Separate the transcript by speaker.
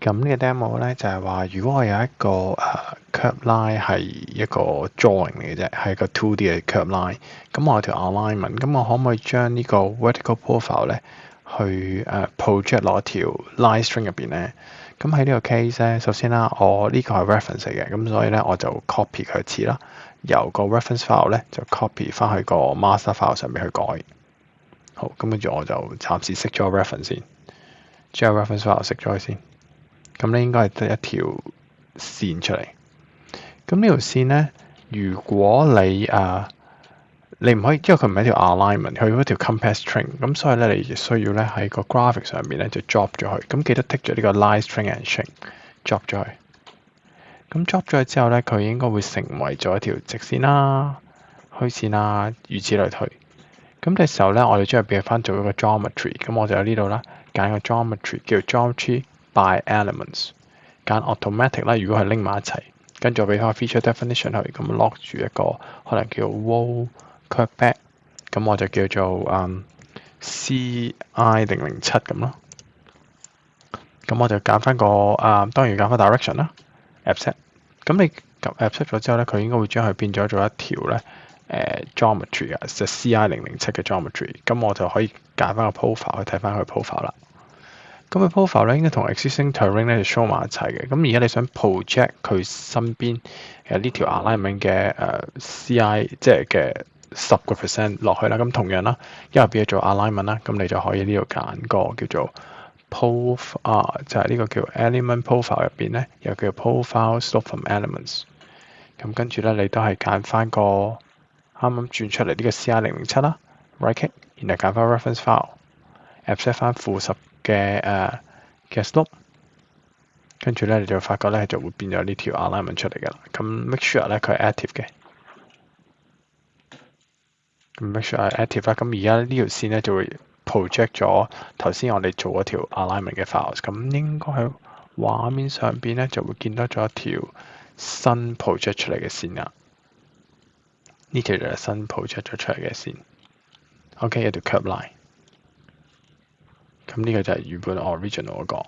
Speaker 1: 咁呢個 demo 咧就係話，如果我有一個curve line 係一個 drawing 嚟嘅啫，係個 2D 嘅 curve line。咁我有條 alignment，咁我可唔可以將呢個 vertical profile 咧去project 落一條 line string 入邊咧？咁喺呢個 case 咧，首先啦，我呢個係 reference 嚟嘅，咁所以咧我就 copy 佢一次啦，由個 reference file 咧就 copy 翻去個 master file 上面去改。好，咁跟住我就暫時熄咗 reference 先，將 reference file 熄咗佢先。咁咧應該係得一條線出嚟。咁呢條線咧，如果你唔可以，因為佢唔係一條 alignment，佢係一條 compass string。咁所以咧，你需要咧喺個 graphic 上面咧就 drop 咗佢。咁記得剔咗呢個 line string and shape，drop 咗佢。咁 drop 咗佢之後咧，佢應該會成為咗一條直線啦、虛線啦，如此類推。咁嘅時候咧，我哋將佢變翻做一個 geometry。咁我就喺呢度啦，揀個 geometry 叫 geometry by elements， 揀 automatic 啦。如果係拎埋一齊，跟住我俾翻個 feature definition 去，咁 lock 住一個可能叫 wall curve back， 咁我就叫做CI 007咁咯。咁我就揀翻個當然揀翻 direction 啦 ，abset。咁你 abset 咗之後咧，佢應該會將佢變咗做一條咧geometry 啊，就 CI 007嘅 geometry。咁我就可以揀翻個 profile 去睇翻佢 profile 啦。咁個 profile 咧應該同 existing terrain 咧就 show 埋一齊嘅。咁而家你想 project 佢身邊呢條 alignment 嘅CI 即係嘅10% 落去啦。咁同樣啦，因為變咗做 alignment 啦，咁你就可以呢度揀個叫做 profile 就係呢個叫 element profile 入邊咧，又叫 profile slope from elements。咁跟住咧，你都係揀翻個啱啱轉出嚟呢個 CI 007啦 ，right click， 然後揀翻 reference file，abset 翻-10嘅slope， 跟住咧你就發覺咧就會變咗呢條 alignment 出嚟㗎啦。咁 make sure 咧佢係 active 嘅，咁 make sure 係 active 啦。咁而家呢條線咧就會 project 咗頭先我哋做嗰條 alignment 嘅 files。咁應該喺畫面上邊咧就會見到咗一條新 project 出嚟嘅線啦。呢條就係新 project 咗出嚟嘅線。OK， 有條 curve line。咁呢個就係原本 original 嗰個。